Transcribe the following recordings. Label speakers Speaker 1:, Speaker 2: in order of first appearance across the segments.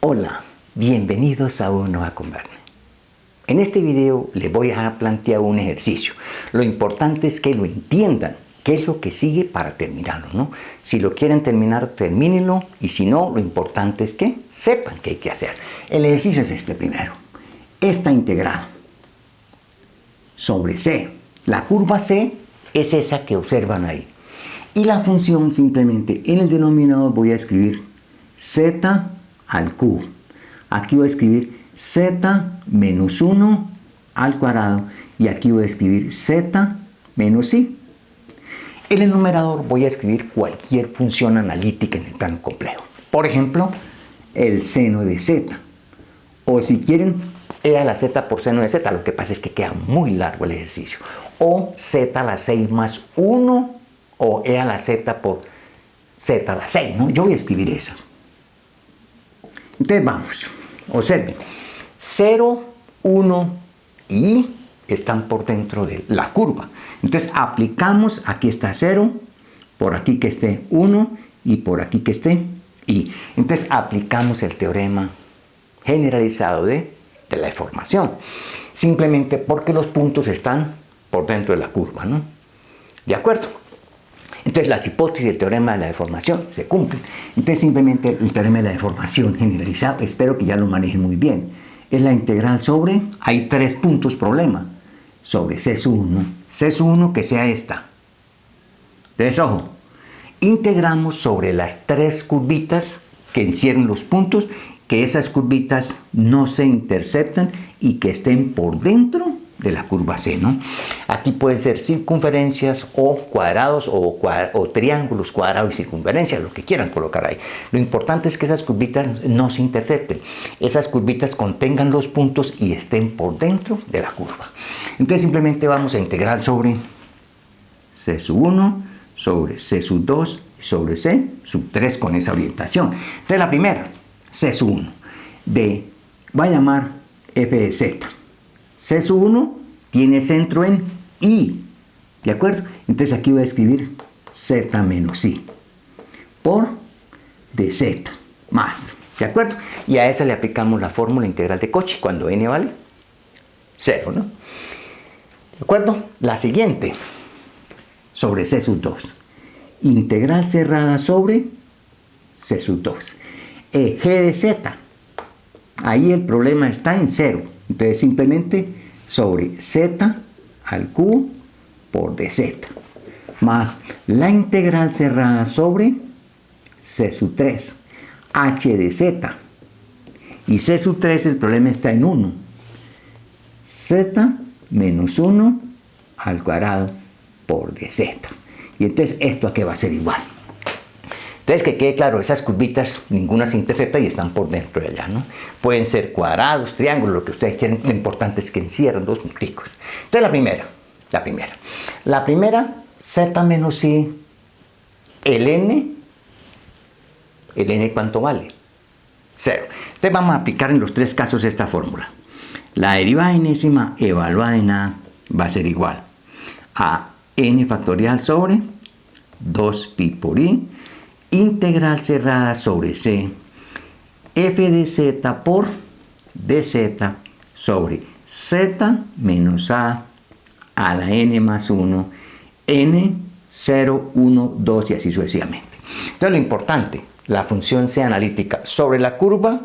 Speaker 1: Hola, bienvenidos a Uno a Converme. En este video les voy a plantear un ejercicio. Lo importante es que lo entiendan, qué es lo que sigue para terminarlo, ¿no? Si lo quieren terminar, termínenlo, y si no, lo importante es que sepan qué hay que hacer. El ejercicio es este primero. Esta integral sobre C, la curva C es esa que observan ahí. Y la función simplemente en el denominador voy a escribir z al cubo. Aquí voy a escribir z menos 1 al cuadrado y aquí voy a escribir z menos i. En el numerador voy a escribir cualquier función analítica en el plano complejo. Por ejemplo, el seno de z. O si quieren, e a la z por seno de z. Lo que pasa es que queda muy largo el ejercicio. O z a la 6 más 1 o e a la z por z a la 6, ¿no? Yo voy a escribir eso. Entonces vamos, observen, 0, 1 y están por dentro de la curva. Entonces aplicamos, aquí está 0, por aquí que esté 1 y por aquí que esté i. Entonces aplicamos el teorema generalizado de la deformación, simplemente porque los puntos están por dentro de la curva, ¿no? ¿De acuerdo? Entonces las hipótesis del teorema de la deformación se cumplen. Entonces simplemente el teorema de la deformación generalizado, espero que ya lo manejen muy bien, es la integral sobre, hay tres puntos problema, sobre C sub 1, C sub 1 que sea esta. Entonces ojo, integramos sobre las tres curvitas que encierran los puntos, que esas curvitas no se interceptan y que estén por dentro de la curva C, ¿no? Aquí pueden ser circunferencias o cuadrados o triángulos, cuadrados y circunferencias, lo que quieran colocar ahí. Lo importante es que esas curvitas no se intercepten. Esas curvitas contengan los puntos y estén por dentro de la curva. Entonces simplemente vamos a integrar sobre C sub 1, sobre C sub 2, sobre C sub 3 con esa orientación. Entonces la primera, C sub 1, voy a llamar f de z. C sub 1 tiene centro en I, ¿de acuerdo? Entonces aquí voy a escribir z menos i por dz más, ¿de acuerdo? Y a esa le aplicamos la fórmula integral de Cauchy cuando n vale 0, ¿no? ¿De acuerdo? La siguiente, sobre C sub 2. Integral cerrada sobre C sub 2. G de z. Ahí el problema está en 0. Entonces simplemente sobre z al cubo por dz más la integral cerrada sobre c sub 3 h de z. Y c sub 3 el problema está en 1. Z menos 1 al cuadrado por dz. Y entonces esto aquí va a ser igual. Entonces, que quede claro, esas curvitas, ninguna se intercepta y están por dentro de allá, ¿no? Pueden ser cuadrados, triángulos, lo que ustedes quieran, lo importante es que encierran dos punticos. Entonces, la primera, z menos i, el n, ¿cuánto vale? 0. Entonces, vamos a aplicar en los tres casos esta fórmula. La derivada enésima evaluada en a va a ser igual a n factorial sobre 2pi por i, integral cerrada sobre C, f de z por dz sobre z menos a la n más 1, n, 0, 1, 2 y así sucesivamente. Entonces lo importante, la función sea analítica sobre la curva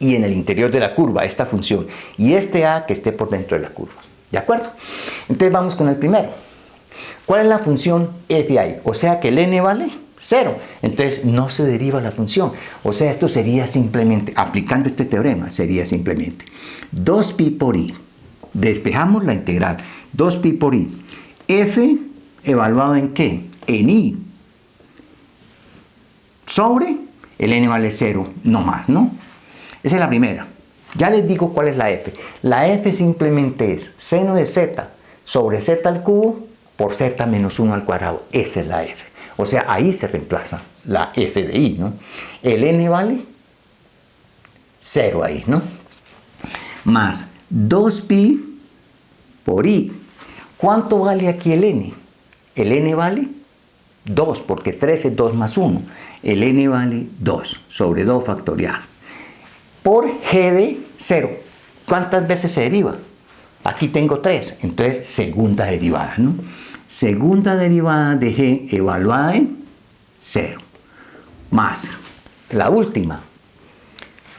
Speaker 1: y en el interior de la curva, esta función, y este a que esté por dentro de la curva. ¿De acuerdo? Entonces vamos con el primero. ¿Cuál es la función f ahí? O sea que el n vale 0. Entonces no se deriva la función. O sea, esto sería simplemente, aplicando este teorema, sería simplemente 2pi por i. Despejamos la integral. 2pi por i. F evaluado en ¿qué? En i. Sobre el n vale 0, no más, ¿no? Esa es la primera. Ya les digo cuál es la f. La f simplemente es seno de z sobre z al cubo por z menos 1 al cuadrado. Esa es la f. O sea, ahí se reemplaza la f de i, ¿no? El n vale 0 ahí, ¿no? Más 2pi por i. ¿Cuánto vale aquí el n? El n vale 2, porque 3 es 2 más 1. El n vale 2 sobre 2 factorial. Por g de 0. ¿Cuántas veces se deriva? Aquí tengo 3. Entonces, segunda derivada, ¿no? Segunda derivada de g evaluada en 0. Más la última.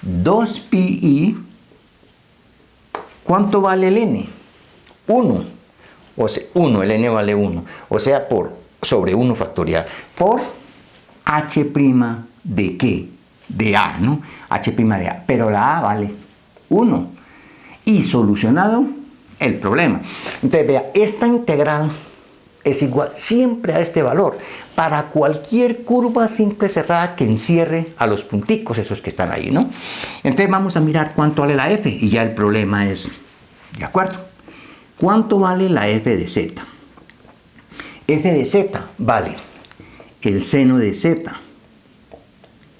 Speaker 1: 2pi. ¿Cuánto vale el n? 1. O sea, 1, el n vale 1. O sea, sobre 1 factorial. Por h' de qué? De a, ¿no? H' de a. Pero la a vale 1. Y solucionado el problema. Entonces, vea, esta integral es igual siempre a este valor para cualquier curva simple cerrada que encierre a los punticos, esos que están ahí, ¿no? Entonces vamos a mirar cuánto vale la f y ya el problema es, ¿de acuerdo? ¿Cuánto vale la f de z? F de z vale el seno de z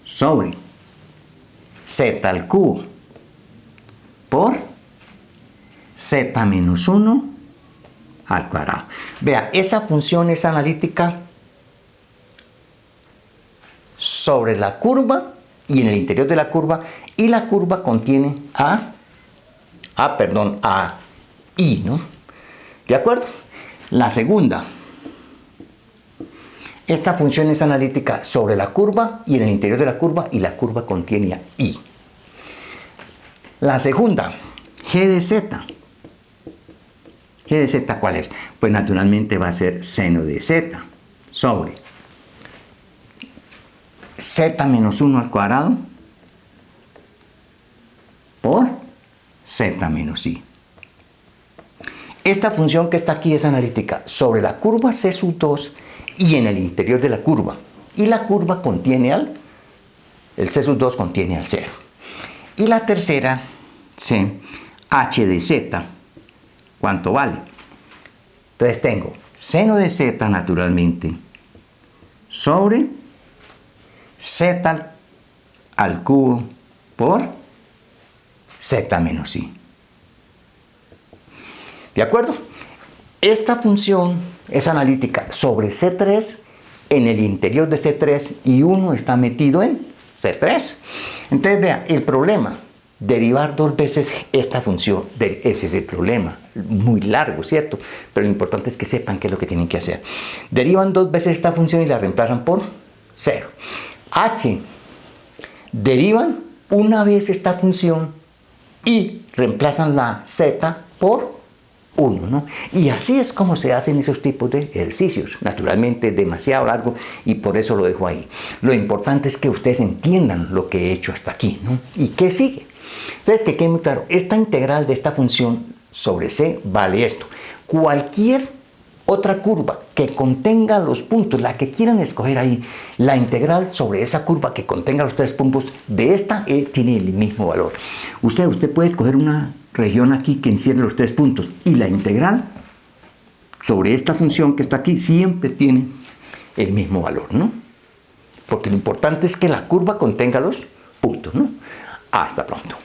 Speaker 1: sobre z al cubo por z menos 1 al cuadrado. Vea, esa función es analítica sobre la curva y en el interior de la curva, y la curva contiene a i, ¿no? ¿De acuerdo? La segunda, esta función es analítica sobre la curva y en el interior de la curva, y la curva contiene a i. La segunda, g de z. ¿G de z cuál es? Pues naturalmente va a ser seno de z sobre z menos 1 al cuadrado por z menos i. Esta función que está aquí es analítica sobre la curva c sub 2 y en el interior de la curva. Y la curva contiene el c sub 2 contiene al 0. Y la tercera, c, h de z. ¿Cuánto vale? Entonces tengo seno de z naturalmente sobre z al cubo por z menos i. ¿De acuerdo? Esta función es analítica sobre C3 en el interior de C3 y 1 está metido en C3. Entonces vea, el problema, derivar 2 veces esta función, ese es el problema, muy largo, ¿cierto? Pero lo importante es que sepan qué es lo que tienen que hacer. Derivan 2 veces esta función y la reemplazan por 0. H, derivan una vez esta función y reemplazan la z por 1, ¿no? Y así es como se hacen esos tipos de ejercicios. Naturalmente es demasiado largo y por eso lo dejo ahí. Lo importante es que ustedes entiendan lo que he hecho hasta aquí, ¿no? ¿Y qué sigue? Entonces, que quede muy claro, esta integral de esta función sobre c vale esto. Cualquier otra curva que contenga los puntos, la que quieran escoger ahí, la integral sobre esa curva que contenga los 3 puntos de esta tiene el mismo valor. Usted puede escoger una región aquí que encierre los 3 puntos y la integral sobre esta función que está aquí siempre tiene el mismo valor, ¿no? Porque lo importante es que la curva contenga los puntos, ¿no? Hasta pronto.